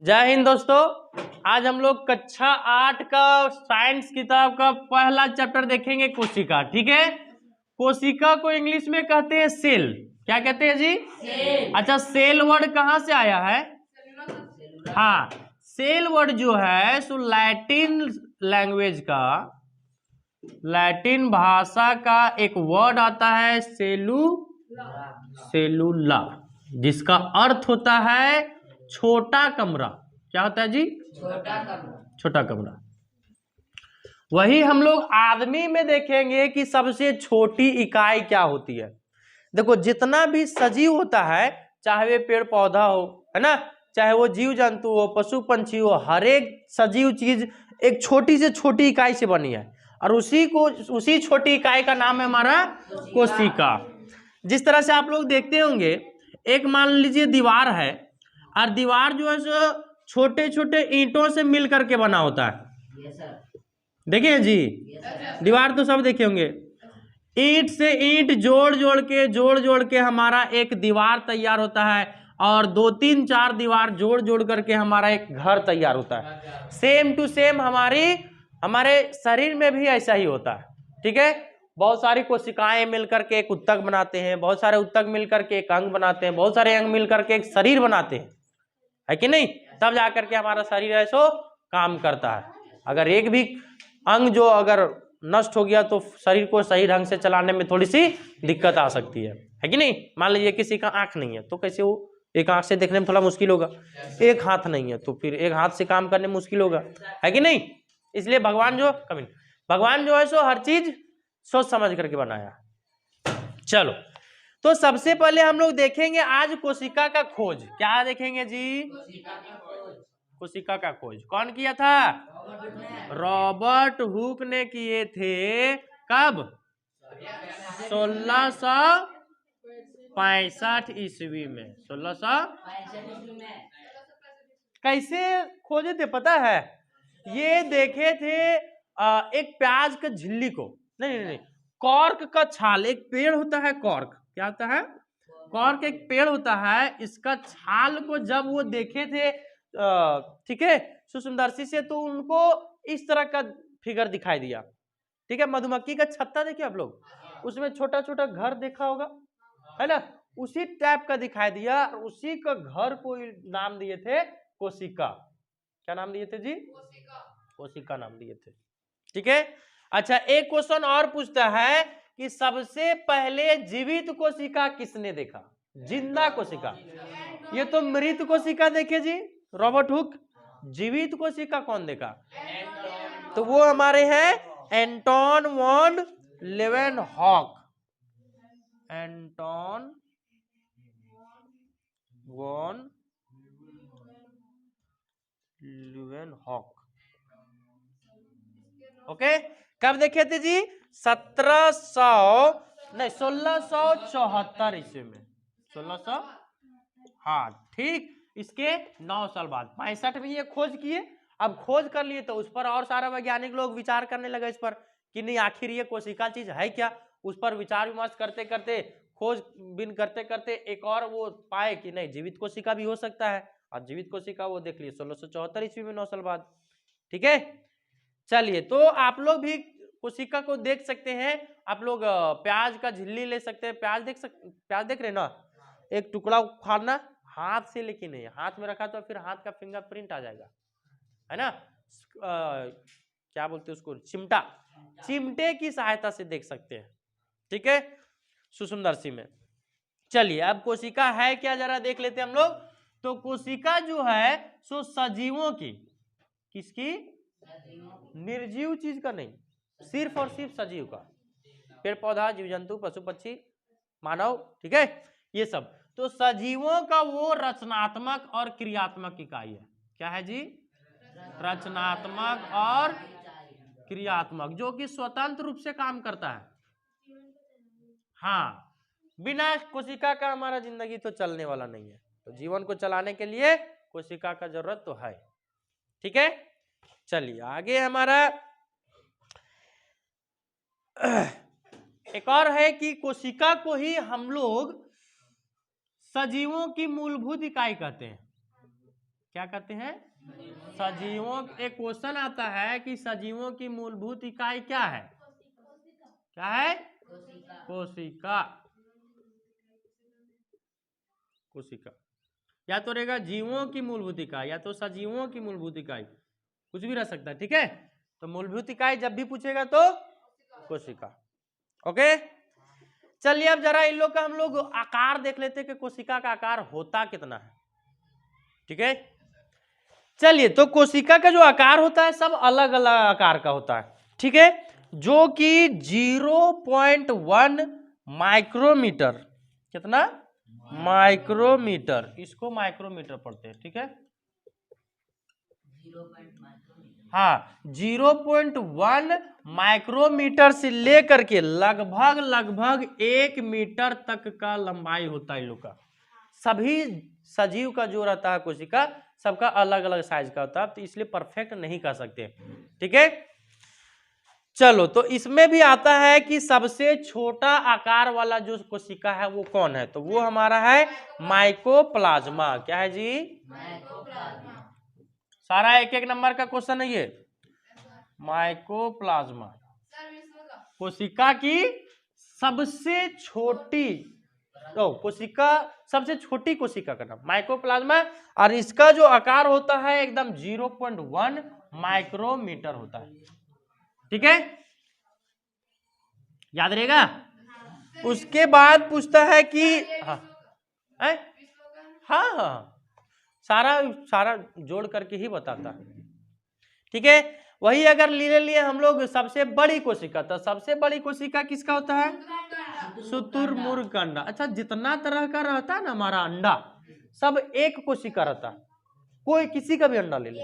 जय हिंद दोस्तों। आज हम लोग कक्षा 8 का साइंस किताब का पहला चैप्टर देखेंगे, कोशिका। ठीक है, कोशिका को इंग्लिश में कहते हैं सेल। क्या कहते हैं जी? सेल। अच्छा, सेल वर्ड कहाँ से आया है? हाँ, सेल वर्ड जो है सो लैटिन लैंग्वेज का, लैटिन भाषा का एक वर्ड आता है सेलुला, जिसका अर्थ होता है छोटा कमरा। क्या होता है जी? छोटा कमरा। वही हम लोग आदमी में देखेंगे कि सबसे छोटी इकाई क्या होती है। देखो, जितना भी सजीव होता है, चाहे वे पेड़ पौधा हो, है ना, चाहे वो जीव जंतु हो, पशु पंछी हो, हर एक सजीव चीज एक छोटी से छोटी इकाई से बनी है, और उसी छोटी इकाई का नाम है हमारा कोशिका। जिस तरह से आप लोग देखते होंगे, एक मान लीजिए दीवार है, और दीवार जो है सो छोटे छोटे ईंटों से मिल करके बना होता है। देखिए जी, दीवार तो सब देखे होंगे। ईंट से ईंट जोड़ जोड़ के हमारा एक दीवार तैयार होता है, और 2 3 4 दीवार जोड़ जोड़ करके हमारा एक घर तैयार होता है। सेम टू सेम हमारे शरीर में भी ऐसा ही होता है। ठीक है, बहुत सारी कोशिकाएं मिलकर के एक उत्तक बनाते हैं, बहुत सारे उत्तक मिलकर के एक अंग बनाते हैं, बहुत सारे अंग मिलकर के एक शरीर बनाते हैं, है कि नहीं? तब जाकर के हमारा शरीर है सो काम करता है। अगर एक भी अंग जो अगर नष्ट हो गया तो शरीर को सही ढंग से चलाने में थोड़ी सी दिक्कत आ सकती है कि नहीं? मान लीजिए किसी का आंख नहीं है तो कैसे वो एक आंख से देखने में थोड़ा मुश्किल होगा, एक हाथ नहीं है तो फिर एक हाथ से काम करने में मुश्किल होगा, है कि नहीं? इसलिए भगवान जो है सो हर चीज सोच समझ करके बनाया। चलो, तो सबसे पहले हम लोग देखेंगे आज कोशिका का खोज। क्या देखेंगे जी? कोशिका का खोज कौन किया था? रॉबर्ट हुक ने किए थे। कब? 1665 ईस्वी में। 1665 कैसे खोजे थे पता है? ये देखे थे एक प्याज का झिल्ली को, नहीं, कॉर्क का छाल। एक पेड़ होता है कॉर्क, क्या होता है? कॉर्क एक पेड़ होता है, इसका छाल को जब वो देखे थे, ठीक है, सूक्ष्मदर्शी से, तो उनको इस तरह का फिगर दिखाई दिया। ठीक है, मधुमक्खी का छत्ता देखिए आप लोग, उसमें छोटा छोटा घर देखा होगा, है ना, उसी टाइप का दिखाई दिया। उसी का घर को नाम दिए थे कोशिका। क्या नाम दिए थे जी? कोशिका नाम दिए थे। ठीक है, अच्छा, एक क्वेश्चन और पूछता है कि सबसे पहले जीवित कोशिका किसने देखा? जिंदा कोशिका। ये तो मृत कोशिका देखे जी रॉबर्ट हुक। जीवित कोशिका कौन देखा? तो वो हमारे हैं Anton van Leeuwenhoek. Anton van Leeuwenhoek. Okay, कब देखे थे जी? 1674 ईस्वी में। 1600, हाँ ठीक, इसके 9 साल बाद 65 में ये खोज किए। अब खोज कर लिए तो उस पर और सारा वैज्ञानिक लोग विचार करने लगे इस पर कि नहीं, आखिर ये कोशिका चीज है क्या। उस पर विचार विमर्श करते करते, खोजबीन करते करते एक और वो पाए कि नहीं, जीवित कोशिका भी हो सकता है, और जीवित कोशिका वो देख लिए 1674 ईस्वी में, 9 साल बाद। ठीक है, चलिए, तो आप लोग भी कोशिका को देख सकते हैं। आप लोग प्याज का झिल्ली ले सकते हैं। प्याज देख रहे हैं ना, एक टुकड़ा उखाड़ना हाथ से, लेकिन नहीं, हाथ में रखा तो फिर हाथ का फिंगरप्रिंट आ जाएगा, है ना। क्या बोलते हैं उसको? चिमटे की सहायता से देख सकते हैं। ठीक है, सूक्ष्मदर्शी में। चलिए, अब कोशिका है क्या जरा देख लेते हैं हम लोग। तो कोशिका जो है सो सजीवों की, किसकी? निर्जीव चीज का नहीं, सिर्फ और सिर्फ सजीव का। पेड़ पौधा, जीव जंतु, पशु पक्षी, मानव, ठीक है, ये सब। तो सजीवों का वो रचनात्मक और क्रियात्मक इकाई है। क्या है जी? रचनात्मक और क्रियात्मक, जो कि स्वतंत्र रूप से काम करता है। हाँ, बिना कोशिका का हमारा जिंदगी तो चलने वाला नहीं है। तो जीवन को चलाने के लिए कोशिका का जरूरत तो है। ठीक है, चलिए आगे हमारा एक और है कि कोशिका को ही हम लोग सजीवों की मूलभूत इकाई कहते हैं। क्या कहते हैं? सजीवों। एक क्वेश्चन आता है कि सजीवों की मूलभूत इकाई क्या है? क्या है? कोशिका। कोशिका या तो रहेगा जीवों की मूलभूत इकाई या तो सजीवों की मूलभूत इकाई, कुछ भी रह सकता है। ठीक है, तो मूलभूत इकाई जब भी पूछेगा तो कोशिका। ओके, चलिए अब जरा इन लोग का हम लोग आकार देख लेते हैं कि कोशिका का आकार होता कितना है। ठीक है, चलिए, तो कोशिका का जो आकार होता है सब अलग अलग आकार का होता है। ठीक है, जो कि 0.1 माइक्रोमीटर, कितना? माइक्रोमीटर, इसको माइक्रोमीटर पढ़ते हैं। ठीक है, हाँ, 0.1 माइक्रोमीटर से लेकर के लगभग 1 मीटर तक का लंबाई होता है इन लोग का। सभी सजीव का जो रहता है कोशिका सबका अलग अलग साइज का होता है, तो इसलिए परफेक्ट नहीं कह सकते। ठीक है, चलो, तो इसमें भी आता है कि सबसे छोटा आकार वाला जो कोशिका है वो कौन है? तो वो हमारा है माइकोप्लाज्मा। क्या है जी? माइकोप्लाज्मा। सारा एक एक नंबर का क्वेश्चन है ये। माइकोप्लाज्मा कोशिका की सबसे छोटी, तो कोशिका सबसे छोटी कोशिका का नाम माइकोप्लाज्मा, और इसका जो आकार होता है एकदम 0.1 माइक्रोमीटर होता है। ठीक है, याद रहेगा। उसके बाद पूछता है कि हाँ हाँ हाँ, सारा जोड़ करके ही बताता है। ठीक है, वही अगर ले लिए हम लोग सबसे बड़ी कोशिका, तो सबसे बड़ी कोशिका किसका होता है? शुतुरमुर्ग का अंडा। अच्छा, जितना तरह का रहता है ना हमारा अंडा, सब एक कोशिका रहता है। कोई किसी का भी अंडा ले ले,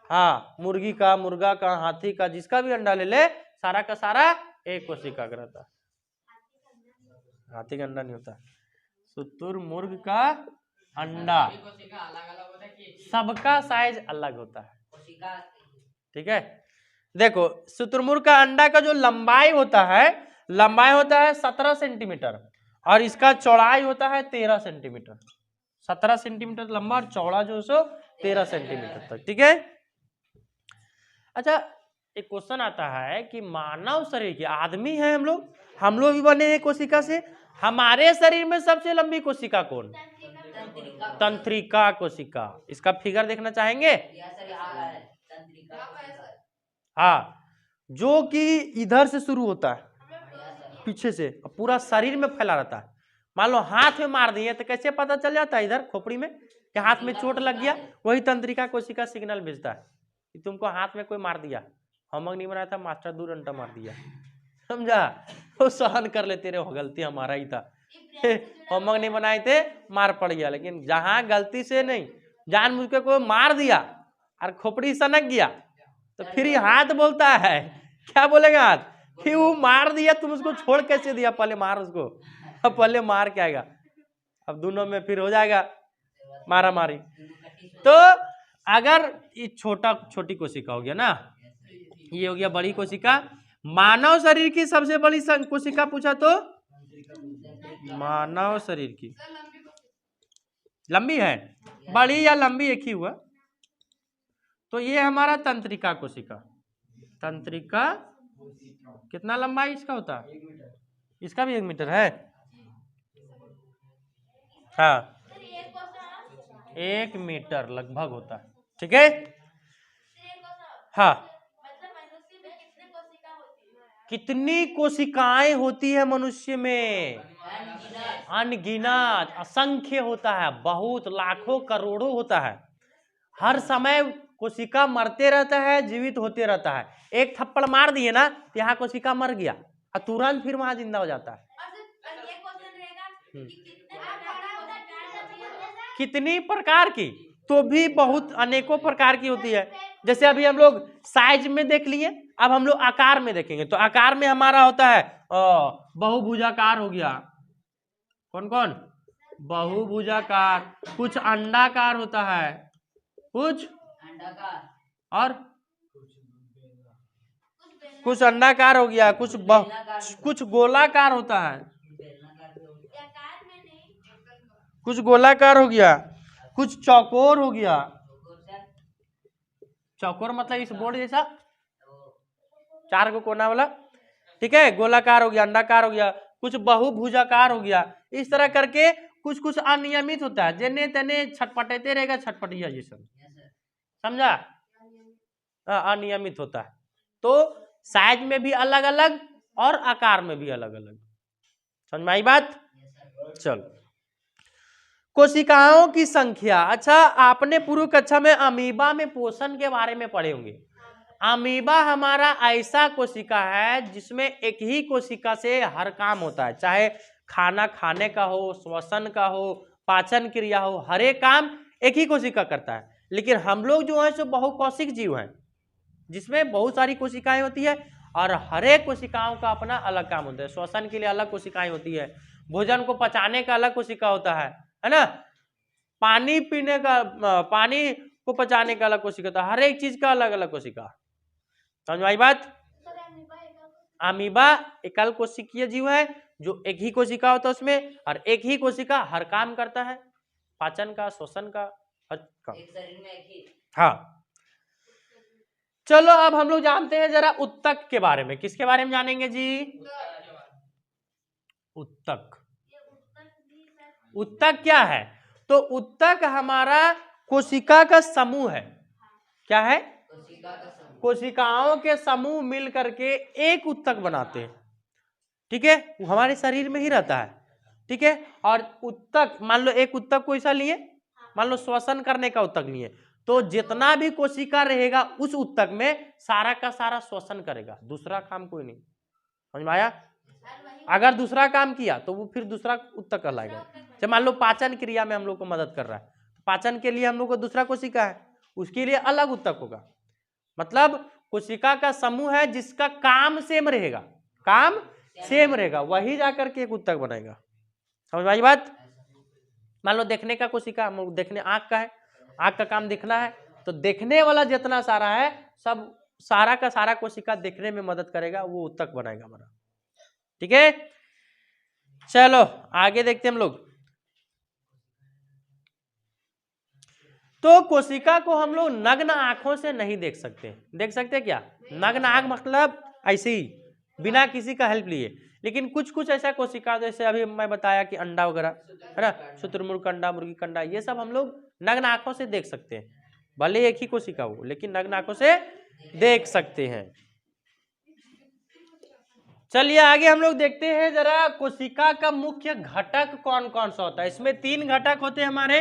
हाँ, मुर्गी का, मुर्गा का, हाथी का, जिसका भी अंडा ले ले, सारा का सारा एक कोशिका का रहता है। हाथी का अंडा नहीं होता, शुतुरमुर्ग का अंडा, सबका साइज अलग होता है। ठीक है, देखो, शुतुरमुर्ग का अंडा का जो लंबाई होता है 17 सेंटीमीटर, और इसका चौड़ाई होता है 13 सेंटीमीटर। 17 सेंटीमीटर लंबा और चौड़ा जो सो 13 सेंटीमीटर तक। ठीक है, अच्छा, एक क्वेश्चन आता है कि मानव शरीर के, आदमी है हम लोग भी बने हैं कोशिका से, हमारे शरीर में सबसे लंबी कोशिका कौन? तंत्रिका कोशिका। इसका फिगर देखना चाहेंगे? हाँ, जो कि इधर से शुरू होता है, पीछे से पूरा शरीर में फैला रहता है। मान लो हाथ में मार दिए तो कैसे पता चल जाता है इधर खोपड़ी में कि हाथ में चोट लग गया? वही तंत्रिका कोशिका सिग्नल भेजता है कि तुमको हाथ में कोई मार दिया, होमवर्क नहीं बनाया था, मास्टर 2 डंडा मार दिया, समझा? वो सहन कर लेते रहे, गलती हमारा ही था, होमवर्क नहीं बनाए थे, मार पड़ गया। लेकिन जहां गलती से नहीं, जानबूझ के कोई मार दिया और खोपड़ी सनक गया, तो फिर ये हाथ बोलता है, क्या बोलेगा हाथ? कि वो मार दिया, तुम उसको छोड़ कैसे दिया? पहले मार उसको, अब पहले मार के आएगा, अब दोनों में फिर हो जाएगा मारा मारी। तो अगर ये छोटी कोशिका हो गया ना, ये हो गया बड़ी कोशिका। मानव शरीर की सबसे बड़ी कोशिका पूछा तो मानव शरीर की लंबी है, बड़ी या लंबी एक ही हुआ, तो ये हमारा तंत्रिका कोशिका। तंत्रिका कितना लंबाई इसका होता है? इसका भी 1 मीटर है। हाँ, 1 मीटर लगभग होता है। ठीक है, हाँ, कितनी कोशिकाएं होती है मनुष्य में? अनगिनत, असंख्य होता है, बहुत, लाखों करोड़ों होता है। हर समय कोशिका मरते रहता है, जीवित होते रहता है। एक थप्पड़ मार दिए ना तो यहाँ कोशिका मर गया और तुरंत फिर वहां जिंदा हो जाता है। कितनी प्रकार की? तो भी बहुत अनेकों प्रकार की होती है। जैसे अभी हम लोग साइज में देख लिए, अब हम लोग आकार में देखेंगे। तो आकार में हमारा होता है बहुभुजाकार हो गया। कौन कौन? बहुभुजाकार। कुछ अंडाकार होता है, कुछ और कुछ अंडाकार हो गया, कुछ गोलाकार होता है, कुछ गोलाकार हो गया, कुछ चौकोर हो गया, चौकोर मतलब इस बोर्ड जैसा 4 को कोना वाला, ठीक है, गोलाकार हो गया, अंडाकार हो गया, कुछ बहुभुजाकार हो गया, इस तरह करके कुछ कुछ अनियमित होता है, जेने तेने छटपटाते रहेगा, छटपटिया जैसा, समझा, अनियमित होता है। तो साइज में भी अलग अलग और आकार में भी अलग अलग, समझ में आई बात। चलो, कोशिकाओं की संख्या, अच्छा आपने पूर्व कक्षा में अमीबा में पोषण के बारे में पढ़े होंगे। अमीबा हमारा ऐसा कोशिका है जिसमें एक ही कोशिका से हर काम होता है, चाहे खाना खाने का हो, श्वसन का हो, पाचन क्रिया हो, हर एक काम एक ही कोशिका करता है। लेकिन हम लोग जो है सो बहुकोशिक जीव हैं, जिसमें बहुत सारी कोशिकाएं होती है और हर एक कोशिकाओं का अपना अलग काम होता है। श्वसन के लिए अलग कोशिकाएं होती है, भोजन को पचाने का अलग कोशिका होता है ना, पानी पीने का, पानी को पचाने का अलग कोशिका होता है, हर एक चीज का अलग अलग कोशिका, समझ में आई बात। अमीबा एकल कोशिकीय जीव है जो एक ही कोशिका होता है उसमें, और एक ही कोशिका हर काम करता है, पाचन का, श्वसन का, हर काम, एक शरीर में एक ही। हाँ, चलो अब हम लोग जानते हैं जरा उत्तक के बारे में। किसके बारे में जानेंगे जी? उत्तक। उत्तक क्या है? तो उत्तक हमारा कोशिका का समूह है। क्या है? कोशिकाओं के समूह मिल करके एक उत्तक बनाते हैं, ठीक है, वो हमारे शरीर में ही रहता है, ठीक है। और उत्तक, मान लो एक उत्तक को ऐसा लिए, मान लो श्वसन करने का उत्तक लिए, तो जितना भी कोशिका रहेगा उस उत्तक में सारा का सारा श्वसन करेगा, दूसरा काम कोई नहीं, समझ में आया। अगर दूसरा काम किया तो वो फिर दूसरा उत्तक कहलाएगा। जब मान लो पाचन क्रिया में हम लोग को मदद कर रहा है, पाचन के लिए हम लोग को दूसरा कोशिका है, उसके लिए अलग उत्तक होगा। मतलब कोशिका का समूह है जिसका काम सेम रहेगा, काम सेम रहेगा, वही जाकर के एक उत्तक बनेगा, समझ में आई बात। मान लो देखने का कोशिका, हम लोग देखने, आंख का है, आंख का काम देखना है, तो देखने वाला जितना सारा है सब सारा का सारा कोशिका देखने में मदद करेगा, वो उत्तक बनाएगा हमारा, ठीक है। चलो आगे देखते हैं हम लोग। तो कोशिका को हम लोग नग्न आंखों से नहीं देख सकते। देख सकते क्या? नग्न आंख मतलब ऐसे ही बिना किसी का हेल्प लिए। लेकिन कुछ कुछ ऐसा कोशिका, जैसे अभी मैं बताया कि अंडा वगैरह है ना, शुतुरमुर्ग अंडा, मुर्गी कंडा, ये सब हम लोग नग्न आंखों से देख सकते हैं, भले एक ही कोशिका हो, लेकिन नग्न आंखों से देख सकते हैं। चलिए आगे हम लोग देखते हैं जरा कोशिका का मुख्य घटक कौन कौन सा होता है। इसमें 3 घटक होते हैं हमारे।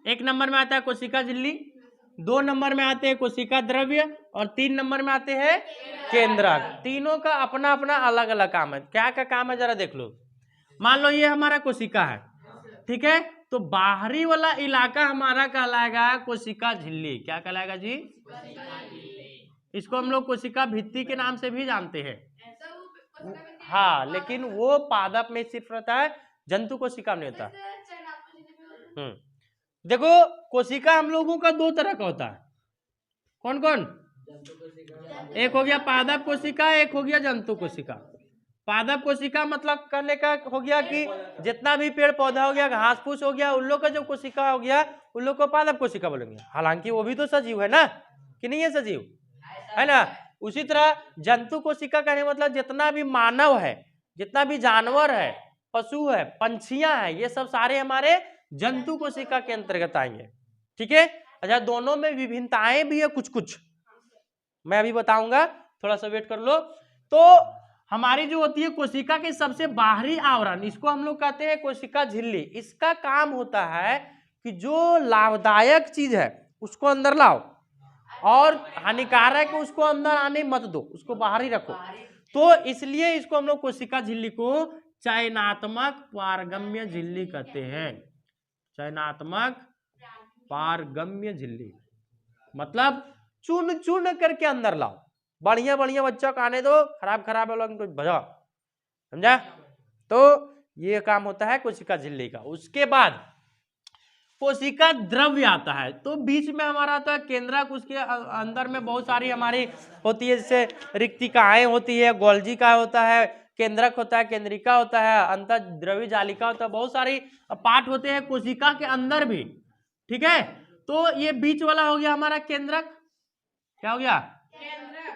1 नंबर में आता है कोशिका झिल्ली, 2 नंबर में आते हैं कोशिका द्रव्य, और 3 नंबर में आते हैं केंद्रक। तीनों का अपना अपना अलग अलग काम है। क्या क्या काम है जरा देख लो। मान लो ये हमारा कोशिका है, ठीक है, तो बाहरी वाला इलाका हमारा कहलाएगा कोशिका झिल्ली। क्या कहलाएगा जी? इसको हम लोग कोशिका भित्ति के नाम से भी जानते हैं। हाँ, लेकिन वो पादप में सिर्फ रहता है, जंतु कोशिका में होता है। देखो कोशिका हम लोगों का 2 तरह का होता है। कौन कौन? एक हो गया पादप कोशिका, एक हो गया जंतु कोशिका। पादप कोशिका मतलब कहने का हो गया कि जितना भी पेड़ पौधा हो गया, घास फूस हो गया, उन लोग का जो कोशिका हो गया उन लोग को पादप कोशिका बोलेंगे। हालांकि वो भी तो सजीव है ना, कि नहीं है सजीव, है ना। उसी तरह जंतु कोशिका कहने मतलब जितना भी मानव है, जितना भी जानवर है, पशु है, पंछियां हैं, ये सब सारे हमारे जंतु कोशिका के अंतर्गत आएंगे, ठीक है। अच्छा, दोनों में विभिन्नताएं भी है कुछ कुछ, मैं अभी बताऊंगा, थोड़ा सा वेट कर लो। तो हमारी जो होती है कोशिका के सबसे बाहरी आवरण, इसको हम लोग कहते हैं कोशिका झिल्ली। इसका काम होता है कि जो लाभदायक चीज है उसको अंदर लाओ और हानिकारक उसको अंदर आने मत दो, उसको बाहर ही रखो। तो इसलिए इसको हम लोग कोशिका झिल्ली को चयनात्मक पारगम्य झिल्ली कहते हैं। चयनात्मक पारगम्य झिल्ली मतलब चुन चुन करके अंदर लाओ, बढ़िया बढ़िया बच्चा को आने दो, खराब खराब तो भजा, समझा। तो ये काम होता है कोशिका झिल्ली का। उसके बाद कोशिका द्रव्य आता है, तो बीच में हमारा आता है केंद्रक। उसके अंदर में बहुत सारी हमारी होती है, जैसे रिक्तिकाएं होती है, गोल्जी का होता है, केंद्रक होता है, केंद्रिका होता है, अंतर द्रव्य जालिका होता है, बहुत सारी पार्ट होते हैं कोशिका के अंदर भी, ठीक है, तो ये बीच वाला हो गया हमारा केंद्रक। क्या हो गया?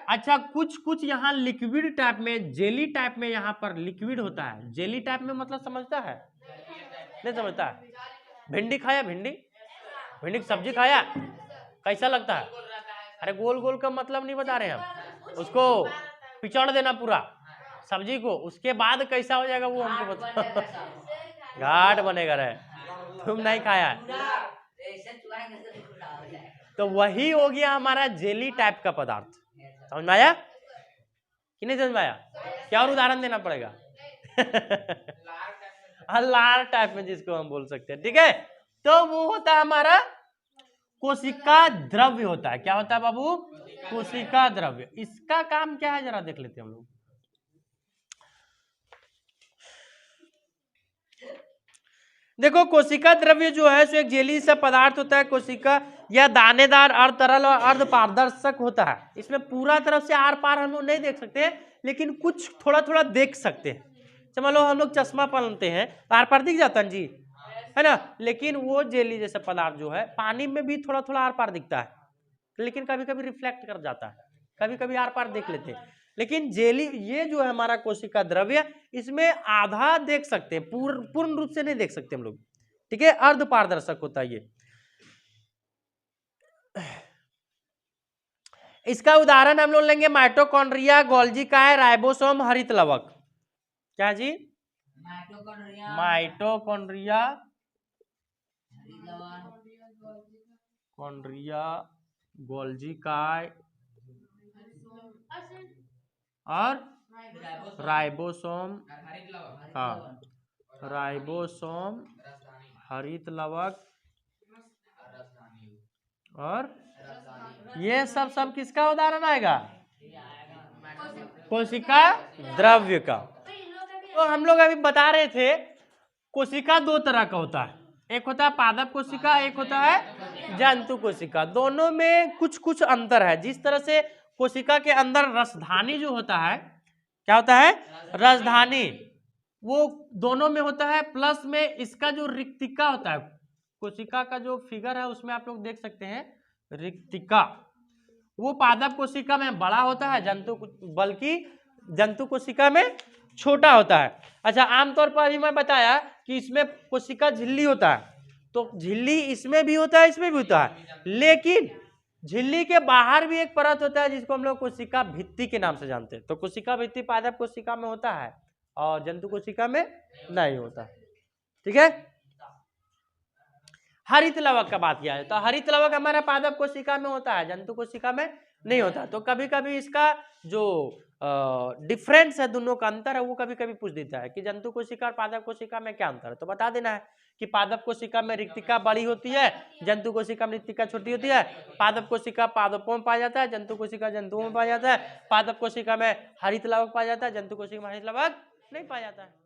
अच्छा, कुछ कुछ यहाँ लिक्विड टाइप में, जेली टाइप में यहाँ पर लिक्विड होता है। जेली टाइप में मतलब समझता है? नहीं समझता है? भिंडी खाया? भिंडी की सब्जी खाया? कैसा लगता है? अरे गोल गोल का मतलब नहीं बता रहे हम, उसको पिचड़ देना पूरा सब्जी को, उसके बाद कैसा हो जाएगा वो हमको बता। घाट बनेगा रहे, तुम नहीं खाया। तो वही हो गया हमारा जेली टाइप का पदार्थ। समझ में आया कि नहीं समझ में आया? क्या और उदाहरण देना पड़ेगा? लार टाइप में जिसको हम बोल सकते हैं, ठीक है। तो वो होता है हमारा कोशिका द्रव्य होता है। क्या होता है बाबू? कोशिका द्रव्य। इसका काम क्या है जरा देख लेते हैं हम लोग। देखो, कोशिका द्रव्य जो है सो एक जेली सा पदार्थ होता है। कोशिका या दानेदार, अर्ध तरल और अर्ध पारदर्शक होता है। इसमें पूरा तरफ से आर पार हम लोग नहीं देख सकते, लेकिन कुछ थोड़ा थोड़ा देख सकते हैं। चलो हम लोग चश्मा पहनते हैं, आर पार दिख जाता है जी, है ना। लेकिन वो जेली जैसा पदार्थ जो है पानी में भी थोड़ा थोड़ा आर पार दिखता है, लेकिन कभी कभी रिफ्लेक्ट कर जाता है, कभी कभी आर पार देख लेते हैं। लेकिन जेली ये जो है हमारा कोशिका द्रव्य, इसमें आधा देख सकते हैं, पूर्ण रूप से नहीं देख सकते हम लोग, ठीक है। अर्ध पारदर्शक होता है ये। इसका उदाहरण हम लोग लेंगे माइटोकॉन्ड्रिया, गोल्जी काय, राइबोसोम, हरित लवक। क्या जी? माइटोकॉन्ड्रिया, गोल्जी काय और राइबोसोम। हाँ, राइबोसोम, हरित लवक और ये सब किसका उदाहरण आएगा? कोशिका द्रव्य का। तो हम लोग अभी बता रहे थे कोशिका दो तरह का होता है, एक होता है पादप कोशिका, एक होता है जंतु कोशिका। दोनों में कुछ कुछ अंतर है। जिस तरह से कोशिका के अंदर रसधानी जो होता है, क्या होता है? रसधानी, वो दोनों में होता है। प्लस में इसका जो रिक्तिका होता है, कोशिका का जो फिगर है उसमें आप लोग देख सकते हैं रिक्तिका, वो पादप कोशिका में बड़ा होता है, बल्कि जंतु कोशिका में छोटा होता है। अच्छा, आमतौर पर अभी मैं बताया कि इसमें कोशिका झिल्ली होता है, तो झिल्ली इसमें भी होता है, इसमें भी होता है, लेकिन झिल्ली के बाहर भी एक परत होता है जिसको हम लोग कोशिका भित्ति के नाम से जानते हैं। तो कोशिका भित्ति पादप कोशिका में होता है और जंतु कोशिका में नहीं होता, ठीक है। हरित लवक का बात किया है, तो हरित लवक हमारा पादप कोशिका में होता है, जंतु कोशिका में नहीं होता। तो कभी कभी इसका जो डिफरेंस है, दोनों का अंतर है, वो कभी कभी पूछ देता है कि जंतु कोशिका और पादप कोशिका में क्या अंतर है। तो बता देना है कि पादप कोशिका में रिक्तिका बड़ी होती है, जंतु कोशिका में रिक्तिका छोटी होती है। पादप कोशिका पादपों में पाया जाता है, जंतु कोशिका जंतुओं में पाया जाता है। पादप कोशिका में हरित लवक पाया जाता है, जंतु कोशिका में हरित लवक नहीं पाया जाता है।